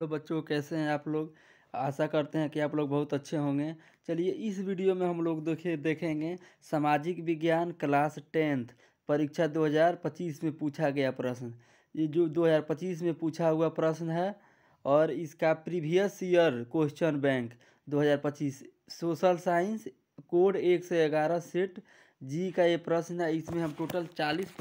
तो बच्चों कैसे हैं आप लोग। आशा करते हैं कि आप लोग बहुत अच्छे होंगे। चलिए इस वीडियो में हम लोग देखेंगे सामाजिक विज्ञान क्लास 10th परीक्षा 2025 में पूछा गया प्रश्न। ये जो 2025 में पूछा हुआ प्रश्न है और इसका previous year question bank 2025 social science code 1 से 11 सेट जी का ये प्रश्न है। इसमें हम टोटल 40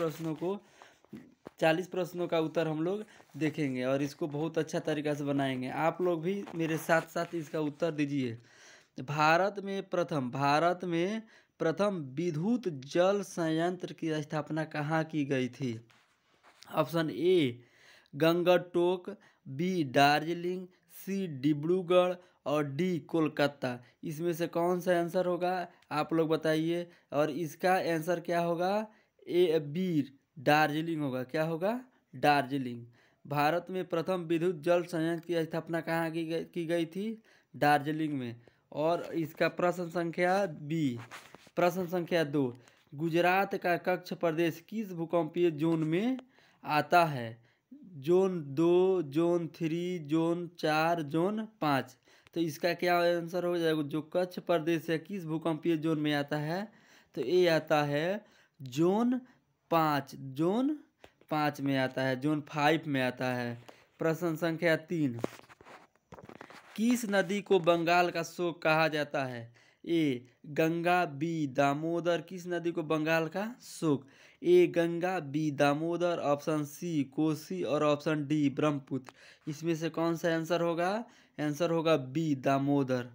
प्रश्नों का उत्तर हम लोग देखेंगे और इसको बहुत अच्छा तरीका से बनाएंगे। आप लोग भी मेरे साथ साथ इसका उत्तर दीजिए। भारत में प्रथम विद्युत जल संयंत्र की स्थापना कहाँ की गई थी? Option A Gangtok, B Darjeeling, C Dibrugarh और डी कोलकाता। इसमें से कौन सा आंसर होगा आप लोग बताइए। और इसका आंसर क्या होगा? ए बी दार्जिलिंग होगा। क्या होगा? दार्जिलिंग। भारत में प्रथम विद्युत जल संयंत्र की स्थापना कहाँ की गई थी? दार्जिलिंग में। और इसका प्रश्न संख्या बी। प्रश्न संख्या 2, गुजरात का कच्छ प्रदेश किस भूकंपीय जोन में आता है? Zone 2, zone 3, zone 4, zone 5। तो इसका क्या आंसर हो जाएगा? जो कच्छ प्रदेश है किस भूकंपीय जोन में आता है? तो ये आता है जोन 5। जोन 5 में आता है, जोन 5 में आता है। प्रश्न संख्या 3, किस नदी को बंगाल का शोक कहा जाता है? A Ganga, B Damodar. किस नदी को बंगाल का शोक? A Ganga, B Damodar, option C Kosi और ऑप्शन डी ब्रह्मपुत्र। इसमें से कौन सा आंसर होगा? आंसर होगा बी दामोदर।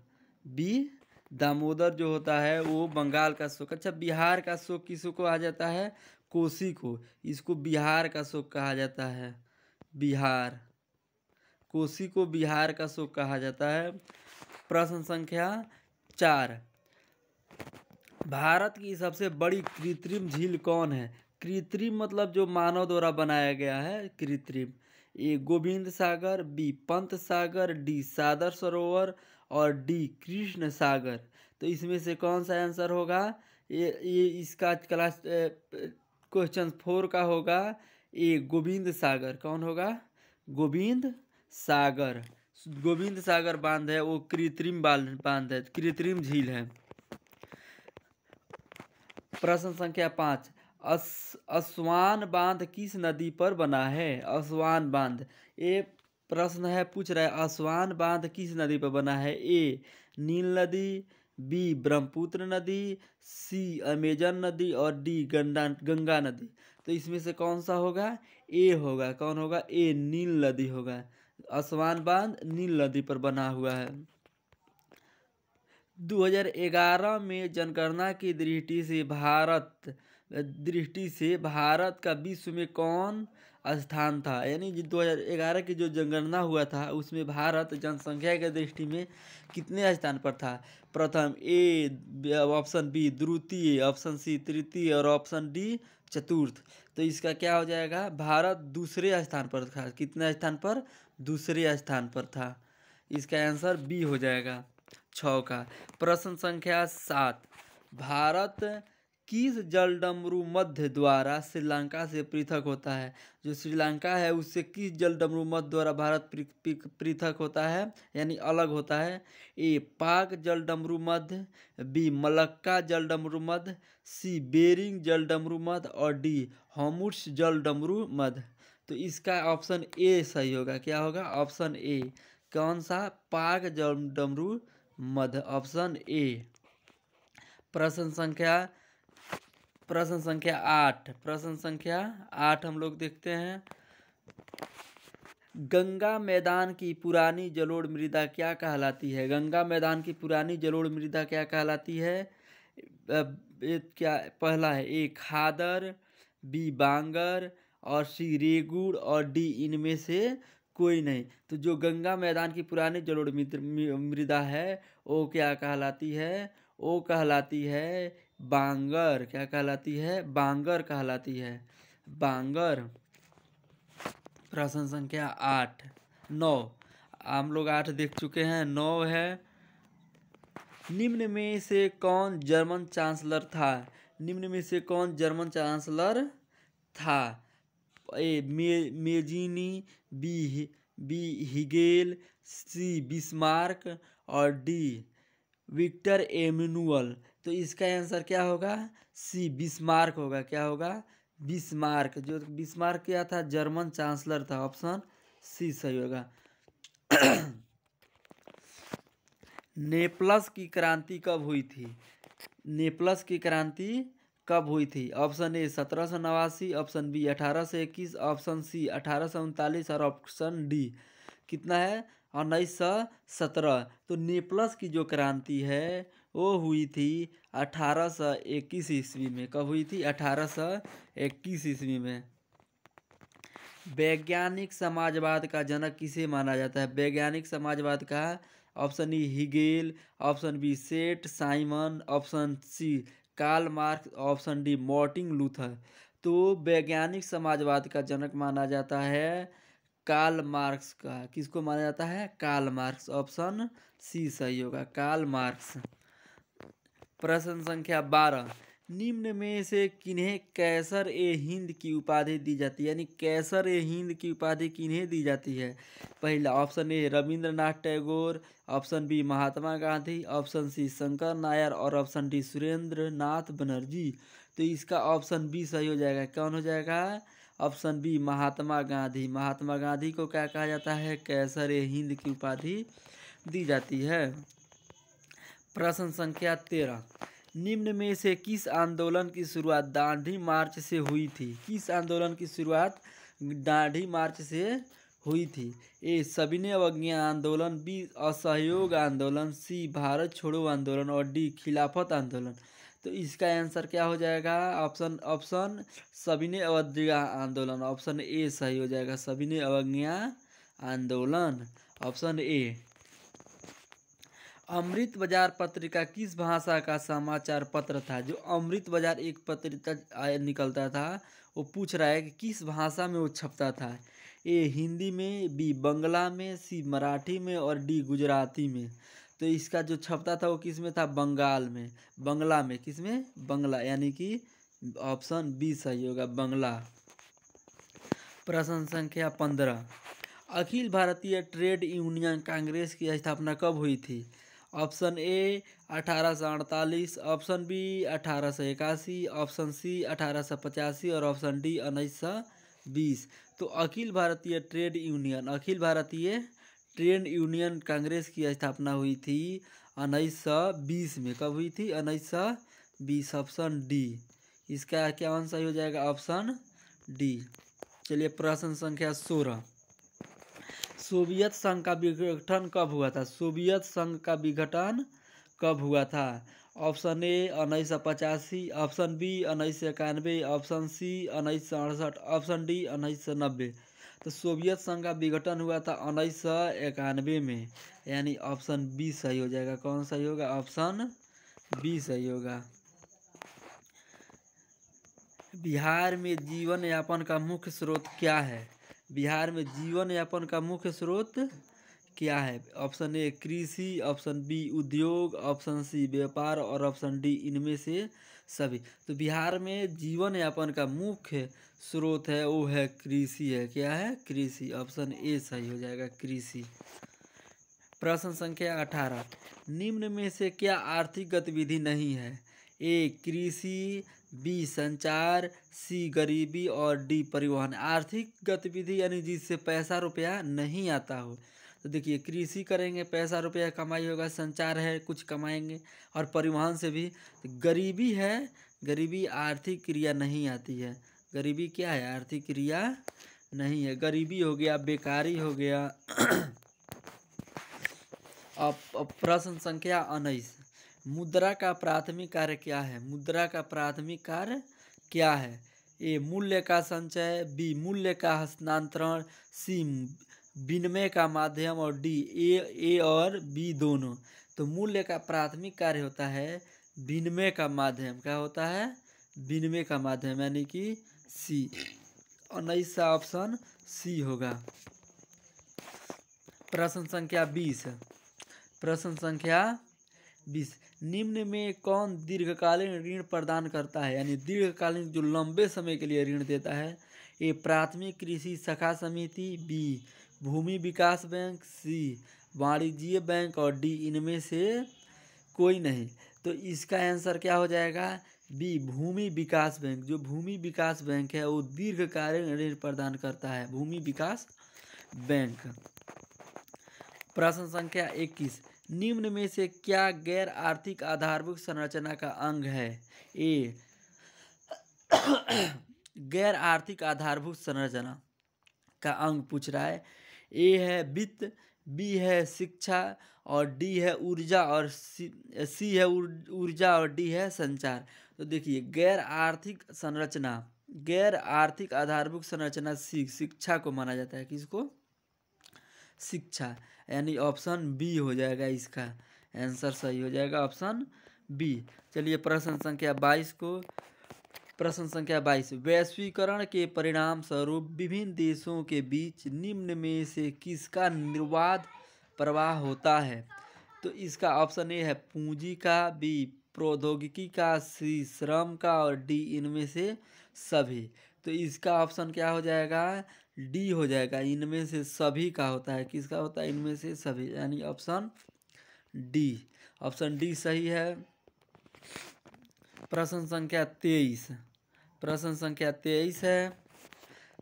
बी दामोदर जो होता है वो बंगाल का शोक। अच्छा, बिहार का शोक किसको कहा जाता है? कोसी को। इसको बिहार का शोक कहा जाता है। बिहार, कोसी को बिहार का शोक कहा जाता है। प्रश्न संख्या 4, भारत की सबसे बड़ी कृत्रिम झील कौन है? कृत्रिम मतलब जो मानव द्वारा बनाया गया है, कृत्रिम। ए गोविंद सागर, बी पंत सागर, डी सागर सरोवर और डी कृष्ण सागर। तो इसमें से कौन सा आंसर होगा? ये इसका क्लास क्वेश्चन 4 का होगा। ए गोविंद सागर। कौन होगा? गोविंद सागर। गोविंद सागर बांध है वो कृत्रिम बांध है, कृत्रिम झील है। प्रश्न संख्या 5, असवान बांध किस नदी पर बना है? असवान बांध, ये प्रश्न है, पूछ रहा है असवान बांध किस नदी पर बना है? ए नील नदी, बी ब्रह्मपुत्र नदी, सी अमेजन नदी और डी गंगा नदी। तो इसमें से कौन सा होगा? ए होगा। कौन होगा? ए नील नदी होगा। असवान बांध नील नदी पर बना हुआ है। 2011 में जनगणना की दृष्टि से भारत का विश्व में कौन स्थान था? यानी 2011 की जो जनगणना हुआ था उसमें भारत जनसंख्या की दृष्टि में कितने स्थान पर था? प्रथम, ए ऑप्शन बी द्वितीय, ऑप्शन सी तृतीय और ऑप्शन डी चतुर्थ। तो इसका क्या हो जाएगा? भारत दूसरे स्थान पर था। कितने स्थान पर? दूसरे स्थान पर था। इसका आंसर बी हो जाएगा 6 का। प्रश्न संख्या 7, भारत किस जलडमरू मध्य द्वारा श्रीलंका से पृथक होता है? जो श्रीलंका है उससे किस जलडमरू मध्य द्वारा भारत पृथक होता है, यानी अलग होता है? ए पाक जलडमरू मध्य, बी मलक्का जलडमरू मध्य, सी बेरिंग जलडमरू मध्य और डी होमुस जलडमरू मध्य। तो इसका ऑप्शन ए सही होगा। क्या होगा? Option A. कौन सा? पाक जलडमरू मध्य, ऑप्शन ए। प्रश्न संख्या 8, प्रश्न संख्या 8 हम लोग देखते हैं। गंगा मैदान की पुरानी जलोढ़ मृदा क्या कहलाती है? गंगा मैदान की पुरानी जलोढ़ मृदा क्या कहलाती है? क्या पहला है? ए खादर, बी बांगर और सी रेगुड़ और डी इनमें से कोई नहीं। तो जो गंगा मैदान की पुरानी जलोढ़ मृदा है वो क्या कहलाती है? वो कहलाती है बांगर। क्या कहलाती है? बांगर कहलाती है। बांगर। प्रश्न संख्या 9 हम लोग 8 देख चुके हैं। 9 है, निम्न में से कौन जर्मन चांसलर था? निम्न में से कौन जर्मन चांसलर था? ए मेजिनी, बी बी हिगेल, सी बिस्मार्क और डी विक्टर एमेनुअल। तो इसका आंसर क्या होगा? सी बिस्मार्क होगा। क्या होगा? बिस्मार्क। जो बिस्मार्क क्या था? जर्मन चांसलर था। ऑप्शन सी सही होगा। नेपल्स की क्रांति कब हुई थी? नेपल्स की क्रांति कब हुई थी? Option A 1789, option B 1821, option C 1839 और ऑप्शन डी कितना है? 1917। तो नेपल्स की जो क्रांति है वो हुई थी 1821 ईस्वी में। कब हुई थी? 1821 ईस्वी में। वैज्ञानिक समाजवाद का जनक किसे माना जाता है? वैज्ञानिक समाजवाद का option E Hegel, option B Saint Simon, option C Karl Marx, option D Martin Luther. तो वैज्ञानिक समाजवाद का जनक माना जाता है कार्ल मार्क्स का। किसको माना जाता है? Karl Marx. ऑप्शन सी सही होगा, कार्ल मार्क्स। प्रश्न संख्या 12, निम्न में से किन्हें कैसर ए हिंद की उपाधि दी जाती है? यानी कैसर ए हिंद की उपाधि किन्हें दी जाती है? पहला option A Rabindranath Tagore, option B Mahatma Gandhi, option C Shankar Nair और option D Surendranath Banerjee. तो इसका ऑप्शन बी सही हो जाएगा। कौन हो जाएगा? Option B Mahatma Gandhi. महात्मा गांधी को क्या कहा जाता है? कैसर ए हिंद की उपाधि दी जाती है। प्रश्न संख्या 13, निम्न में से किस आंदोलन की शुरुआत दांडी मार्च से हुई थी? किस आंदोलन की शुरुआत दांडी मार्च से हुई थी? ए सविनय अवज्ञा आंदोलन, बी असहयोग आंदोलन, सी भारत छोड़ो आंदोलन और डी खिलाफत आंदोलन। तो इसका आंसर क्या हो जाएगा? ऑप्शन सविनय अवज्ञा आंदोलन। ऑप्शन ए सही हो जाएगा, सविनय अवज्ञा आंदोलन। Option A. अमृत बाजार पत्रिका किस भाषा का समाचार पत्र था? जो अमृत बाजार एक पत्रिका निकलता था, वो पूछ रहा है कि किस भाषा में वो छपता था? ए हिंदी में, बी बंगला में, सी मराठी में और डी गुजराती में। तो इसका जो छपता था वो किस में था? बंगाल में, बंगला में। किस में? बंगला, यानी कि ऑप्शन बी सही होगा, बंगला। प्रश्न संख्या 15, अखिल भारतीय ट्रेड यूनियन कांग्रेस की स्थापना कब हुई थी? Option A 1848, option B 1881, option C 1885 और ऑप्शन डी 1920। तो अखिल भारतीय ट्रेड यूनियन कांग्रेस की स्थापना हुई थी 1920 में। कब हुई थी? 1920। Option D. इसका क्या आंसर हो जाएगा? Option D. चलिए प्रश्न संख्या 16, सोवियत संघ का विघटन कब हुआ था? सोवियत संघ का विघटन कब हुआ था? Option A 1985, option B 1991, option C 1968, option D 1990। तो सोवियत संघ का विघटन हुआ था 1991 में, यानी ऑप्शन बी सही हो जाएगा। कौन सही होगा? ऑप्शन बी सही होगा। बिहार में जीवन यापन का मुख्य स्रोत क्या है? बिहार में जीवन यापन का मुख्य स्रोत क्या है? ऑप्शन ए कृषि, ऑप्शन बी उद्योग, ऑप्शन सी व्यापार और ऑप्शन डी इनमें से सभी। तो बिहार में जीवन यापन का मुख्य स्रोत है वो है कृषि है। क्या है? कृषि। ऑप्शन ए सही हो जाएगा, कृषि। प्रश्न संख्या 18, निम्न में से क्या आर्थिक गतिविधि नहीं है? ए कृषि, बी संचार, सी गरीबी और डी परिवहन। आर्थिक गतिविधि यानी जिससे पैसा रुपया नहीं आता हो। तो देखिए, कृषि करेंगे पैसा रुपया कमाई होगा, संचार है कुछ कमाएंगे, और परिवहन से भी। गरीबी है, गरीबी आर्थिक क्रिया नहीं आती है। गरीबी क्या है? आर्थिक क्रिया नहीं है। गरीबी हो गया, बेकारी हो गया। अब प्रश्न संख्या 19, मुद्रा का प्राथमिक कार्य क्या है? मुद्रा का प्राथमिक कार्य क्या है? ए मूल्य का संचय, बी मूल्य का हस्तांतरण, सी विनिमय का माध्यम और डी ए और बी दोनों। तो मूल्य का प्राथमिक कार्य होता है विनिमय का माध्यम। क्या होता है? विनिमय का माध्यम, यानी कि सी। 19 ऑप्शन सी होगा। प्रश्न संख्या 20, प्रश्न संख्या 20, निम्न में कौन दीर्घकालीन ऋण प्रदान करता है? यानी दीर्घकालीन जो लंबे समय के लिए ऋण देता है। ए प्राथमिक कृषि शाखा समिति, बी भूमि विकास बैंक, सी वाणिज्य बैंक और डी इनमें से कोई नहीं। तो इसका आंसर क्या हो जाएगा? बी भूमि विकास बैंक। जो भूमि विकास बैंक है वो दीर्घकालीन ऋण प्रदान करता है, भूमि विकास बैंक। प्रश्न संख्या 21, निम्न में से क्या गैर आर्थिक आधारभूत संरचना का अंग है? ए गैर आर्थिक आधारभूत संरचना का अंग पूछ रहा है। ए है वित्त, बी है शिक्षा और डी है ऊर्जा और सी है ऊर्जा और डी है संचार। तो देखिए गैर आर्थिक संरचना, गैर आर्थिक आधारभूत संरचना शिक्षा को माना जाता है। किसको? शिक्षा, यानी ऑप्शन बी हो जाएगा, इसका आंसर सही हो जाएगा ऑप्शन बी। चलिए प्रश्न संख्या 22 को, प्रश्न संख्या 22, वैश्वीकरण के परिणाम स्वरूप विभिन्न देशों के बीच निम्न में से किसका निर्बाध प्रवाह होता है? तो इसका ऑप्शन ए है पूंजी का, बी प्रौद्योगिकी का, सी श्रम का और डी इनमें से सभी। तो इसका ऑप्शन क्या हो जाएगा? डी हो जाएगा, इनमें से सभी का होता है। किसका होता है? इनमें से सभी, यानी ऑप्शन डी, ऑप्शन डी सही है। प्रश्न संख्या 23, प्रश्न संख्या 23 है,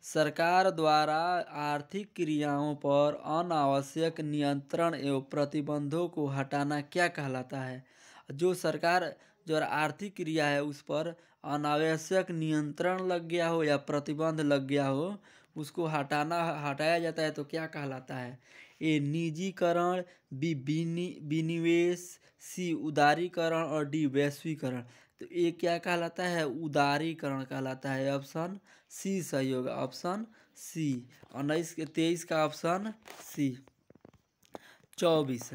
सरकार द्वारा आर्थिक क्रियाओं पर अनावश्यक नियंत्रण एवं प्रतिबंधों को हटाना क्या कहलाता है? जो सरकार जो आर्थिक क्रिया है उस पर अनावश्यक नियंत्रण लग गया हो या प्रतिबंध लग गया हो, उसको हटाया जाता है तो क्या कहलाता है? ए निजीकरण, बी विनिवेश, सी उदारीकरण और डी वैश्वीकरण। तो ये क्या कहलाता है? उदारीकरण कहलाता है, ऑप्शन सी सही होगा, ऑप्शन सी। 23 का ऑप्शन सी। 24,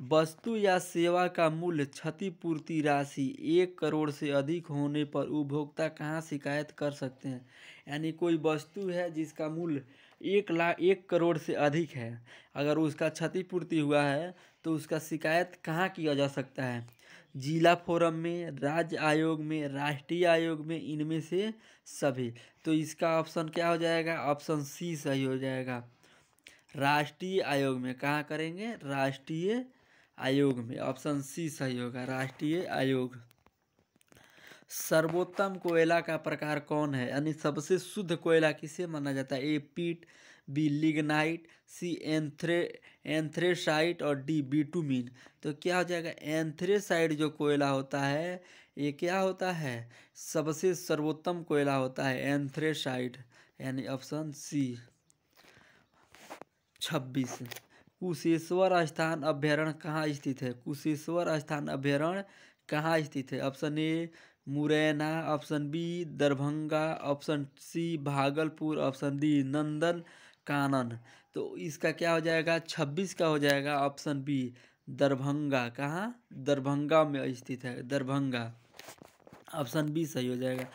वस्तु या सेवा का मूल्य क्षतिपूर्ति राशि 1 करोड़ से अधिक होने पर उपभोक्ता कहाँ शिकायत कर सकते हैं? यानी कोई वस्तु है जिसका मूल्य 1 करोड़ से अधिक है, अगर उसका क्षतिपूर्ति हुआ है तो उसका शिकायत कहाँ किया जा सकता है? जिला फोरम में, राज्य आयोग में, राष्ट्रीय आयोग में, इनमें से सभी। तो इसका ऑप्शन क्या हो जाएगा? ऑप्शन सी सही हो जाएगा, राष्ट्रीय आयोग में। कहाँ करेंगे? राष्ट्रीय आयोग में, ऑप्शन सी सही होगा, राष्ट्रीय आयोग। सर्वोत्तम कोयला का प्रकार कौन है? यानी सबसे शुद्ध कोयला किसे माना जाता है? ए पीट, बी लिग्नाइट, सी एंथ्रेसाइट और डी बिटुमिन। तो क्या हो जाएगा? एंथ्रेसाइट जो कोयला होता है ये क्या होता है? सबसे सर्वोत्तम कोयला होता है एंथ्रेसाइट, यानी ऑप्शन सी। 26, कुशेश्वर स्थान अभ्यारण्य कहाँ स्थित है? कुशेश्वर स्थान अभ्यारण्य कहाँ स्थित है? Option A Morena, option B Darbhanga, option C Bhagalpur, option D Nandan Kanan. तो इसका क्या हो जाएगा? 26 का हो जाएगा ऑप्शन बी दरभंगा। कहाँ? दरभंगा में स्थित है, दरभंगा, ऑप्शन बी सही हो जाएगा।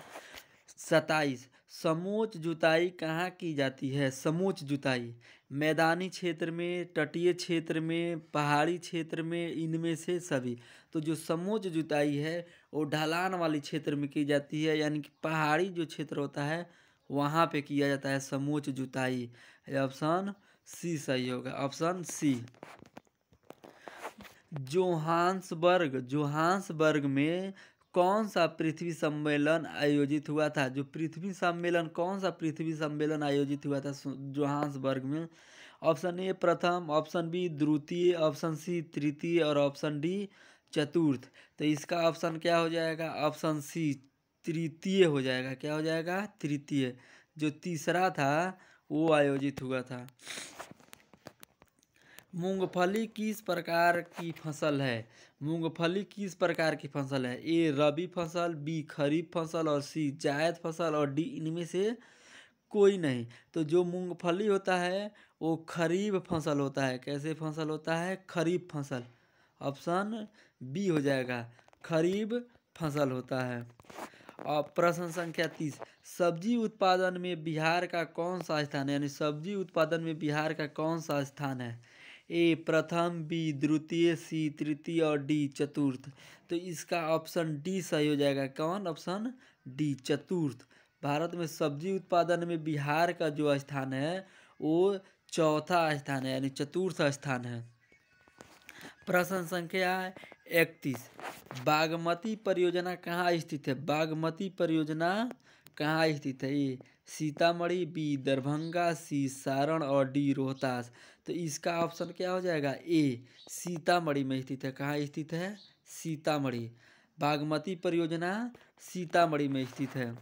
27, समोच्च जुताई कहाँ की जाती है? समोच्च जुताई मैदानी क्षेत्र में, तटीय क्षेत्र में, पहाड़ी क्षेत्र में, इनमें से सभी। तो जो समोच्च जुताई है वो ढलान वाली क्षेत्र में की जाती है, यानी कि पहाड़ी जो क्षेत्र होता है वहाँ पे किया जाता है समोच्च जुताई। ऑप्शन सी सही होगा, ऑप्शन सी। जोहान्सबर्ग में कौन सा पृथ्वी सम्मेलन आयोजित हुआ था? जो पृथ्वी सम्मेलन, कौन सा पृथ्वी सम्मेलन आयोजित हुआ था जोहान्सबर्ग में? ऑप्शन ए प्रथम, ऑप्शन बी द्वितीय, ऑप्शन सी तृतीय और ऑप्शन डी चतुर्थ। तो इसका ऑप्शन क्या हो जाएगा? ऑप्शन सी तृतीय हो जाएगा। क्या हो जाएगा? तृतीय। जो तीसरा था वो आयोजित हुआ था। मूंगफली किस प्रकार की फसल है? मूंगफली किस प्रकार की फसल है? ए रबी फसल, बी खरीफ फसल और सी जायद फसल और डी इनमें से कोई नहीं। तो जो मूंगफली होता है वो खरीफ फसल होता है। कैसे फसल होता है? खरीफ फसल, ऑप्शन बी हो जाएगा, खरीफ फसल होता है। और प्रश्न संख्या 30, सब्जी उत्पादन में बिहार का कौन सा स्थान है? यानी सब्जी उत्पादन में बिहार का कौन सा स्थान है? ए प्रथम, बी द्वितीय, सी तृतीय और डी चतुर्थ। तो इसका ऑप्शन डी सही हो जाएगा। कौन? ऑप्शन डी चतुर्थ। भारत में सब्जी उत्पादन में बिहार का जो स्थान है वो चौथा स्थान है, यानी चतुर्थ स्थान है। प्रश्न संख्या 31, बागमती परियोजना कहाँ स्थित है? बागमती परियोजना कहाँ स्थित है? ए सीतामढ़ी, बी दरभंगा, सी सारण और डी रोहतास। तो इसका ऑप्शन क्या हो जाएगा? ए सीतामढ़ी में स्थित है। कहाँ स्थित है? सीतामढ़ी। बागमती परियोजना सीतामढ़ी में स्थित है।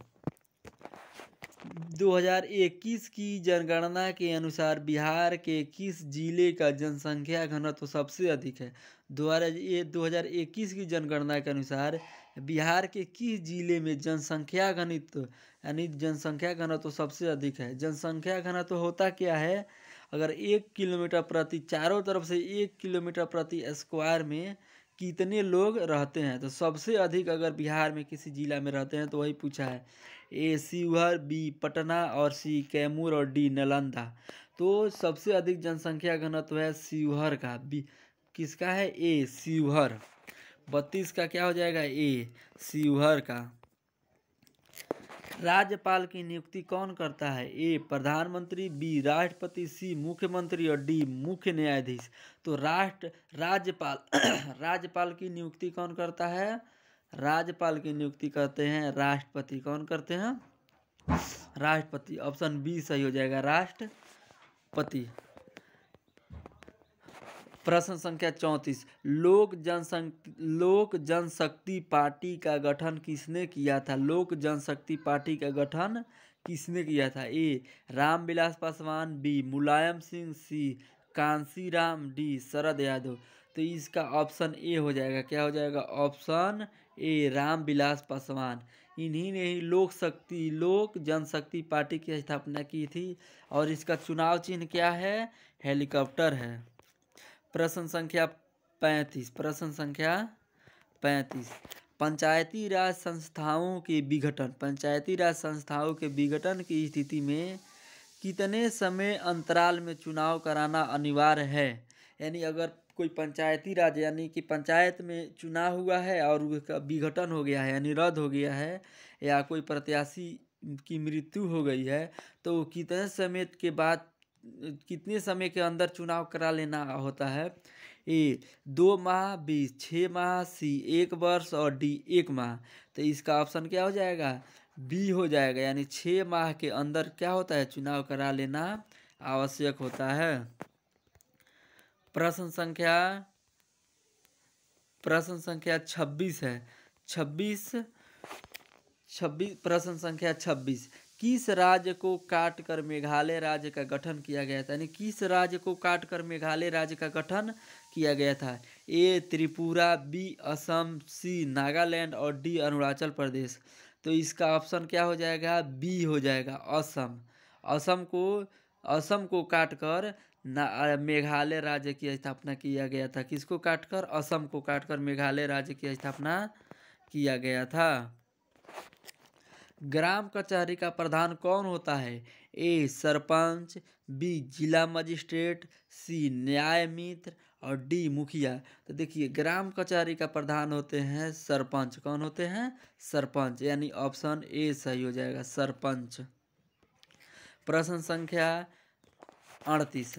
2021 की जनगणना के अनुसार बिहार के किस जिले का जनसंख्या घनत्व सबसे अधिक है? 2021 की जनगणना के अनुसार बिहार के किस जिले में जनसंख्या घनत्व यानी जनसंख्या घनत्व सबसे अधिक है? जनसंख्या घनत्व होता क्या है? अगर 1 किलोमीटर प्रति, चारों तरफ से 1 किलोमीटर प्रति स्क्वायर में कितने लोग रहते हैं, तो सबसे अधिक अगर बिहार में किसी जिला में रहते हैं तो वही पूछा है। ए शिवहर, बी पटना और सी कैमूर और डी नालंदा। तो सबसे अधिक जनसंख्या घनत्व है शिवहर का। बी किसका है? ए शिवहर। 32 का क्या हो जाएगा? ए शिवहर का। राज्यपाल की नियुक्ति कौन करता है? ए प्रधानमंत्री, बी राष्ट्रपति, सी मुख्यमंत्री और डी मुख्य न्यायाधीश। तो राज्यपाल राज्यपाल की नियुक्ति कौन करता है? राज्यपाल की नियुक्ति करते हैं राष्ट्रपति। कौन करते हैं? राष्ट्रपति। ऑप्शन बी सही हो जाएगा, राष्ट्रपति। प्रश्न संख्या 34, लोक जनशक्ति पार्टी का गठन किसने किया था? लोक जनशक्ति पार्टी का गठन किसने किया था? ए रामविलास पासवान, बी मुलायम सिंह, सी कांशीराम, डी शरद यादव। तो इसका ऑप्शन ए हो जाएगा। क्या हो जाएगा? Option A Ramvilas Paswan. इन्हीं ने ही लोक जनशक्ति पार्टी की स्थापना की थी और इसका चुनाव चिन्ह क्या है? हेलीकॉप्टर है। प्रश्न संख्या 35, प्रश्न संख्या 35, पंचायती राज संस्थाओं के विघटन की स्थिति में कितने समय अंतराल में चुनाव कराना अनिवार्य है? यानी अगर कोई पंचायती राज यानी कि पंचायत में चुनाव हुआ है और उसका विघटन हो गया है यानी रद्द हो गया है, या कोई प्रत्याशी की मृत्यु हो गई है, तो कितने समय के अंदर चुनाव करा लेना होता है? ए 2 माह, बी 6 माह, सी 1 वर्ष और डी 1 माह। तो इसका ऑप्शन क्या हो जाएगा? बी हो जाएगा, यानी 6 माह के अंदर क्या होता है? चुनाव करा लेना आवश्यक होता है। प्रश्न संख्या 26 है। 26 प्रश्न संख्या 26, किस राज्य को काटकर मेघालय राज्य का गठन किया गया था? यानी किस राज्य को काटकर मेघालय राज्य का गठन किया गया था? ए त्रिपुरा, बी असम, सी नागालैंड और डी अरुणाचल प्रदेश। तो इसका ऑप्शन क्या हो जाएगा? बी हो जाएगा, असम। असम को काटकर मेघालय राज्य की स्थापना किया गया था। किसको काटकर? असम को काटकर मेघालय राज्य की स्थापना किया गया था। ग्राम कचहरी का प्रधान कौन होता है? ए सरपंच, बी जिला मजिस्ट्रेट, सी न्याय मित्र और डी मुखिया। तो देखिए, ग्राम कचहरी का प्रधान होते हैं सरपंच। कौन होते हैं? सरपंच, यानी ऑप्शन ए सही हो जाएगा, सरपंच। प्रश्न संख्या 38,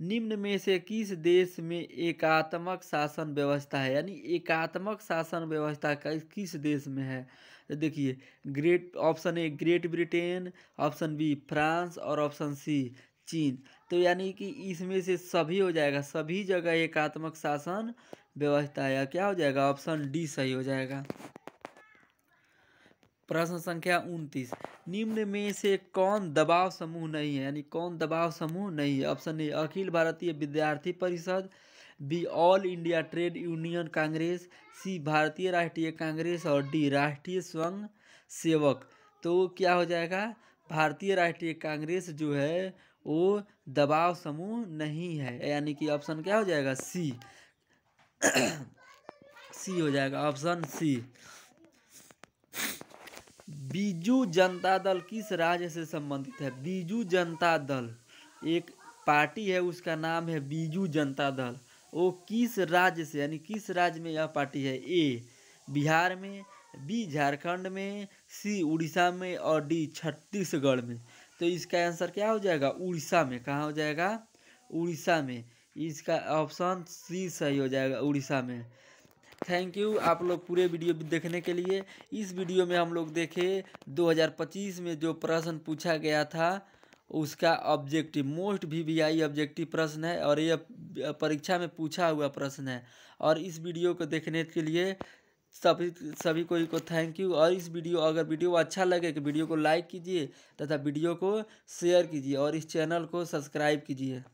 निम्न में से किस देश में एकात्मक शासन व्यवस्था है? यानी एकात्मक शासन व्यवस्था किस देश में है? तो देखिए, option A Great Britain, option B France और ऑप्शन सी चीन। तो यानी कि इसमें से सभी हो जाएगा, सभी जगह एकात्मक शासन व्यवस्था है। क्या हो जाएगा? ऑप्शन डी सही हो जाएगा। प्रश्न संख्या 29, निम्न में से कौन दबाव समूह नहीं है? यानी कौन दबाव समूह नहीं है? ऑप्शन ए अखिल Bharatiya Vidyarthi Parishad, B all India trade union Congress, C Bharatiya Rashtriya Congress और डी राष्ट्रीय स्वयं सेवक। तो क्या हो जाएगा? भारतीय राष्ट्रीय कांग्रेस जो है वो दबाव समूह नहीं है, यानी कि ऑप्शन क्या हो जाएगा? सी सी हो जाएगा, ऑप्शन सी। बीजू जनता दल किस राज्य से संबंधित है? बीजू जनता दल एक पार्टी है, उसका नाम है बीजू जनता दल। वो किस राज्य से, यानी किस राज्य में यह पार्टी है? ए बिहार में, बी झारखंड में, सी उड़ीसा में और डी छत्तीसगढ़ में। तो इसका आंसर क्या हो जाएगा? उड़ीसा में। कहाँ हो जाएगा? उड़ीसा में। इसका ऑप्शन सी सही हो जाएगा, उड़ीसा में। थैंक यू आप लोग पूरे वीडियो देखने के लिए। इस वीडियो में हम लोग देखे 2025 में जो प्रश्न पूछा गया था उसका ऑब्जेक्टिव, मोस्ट वीवीआई ऑब्जेक्टिव प्रश्न है और ये परीक्षा में पूछा हुआ प्रश्न है। और इस वीडियो को देखने के लिए सभी सभी कोई को थैंक यू। और इस वीडियो अगर वीडियो अच्छा लगे तो वीडियो को लाइक कीजिए तथा वीडियो को शेयर कीजिए और इस चैनल को सब्सक्राइब कीजिए।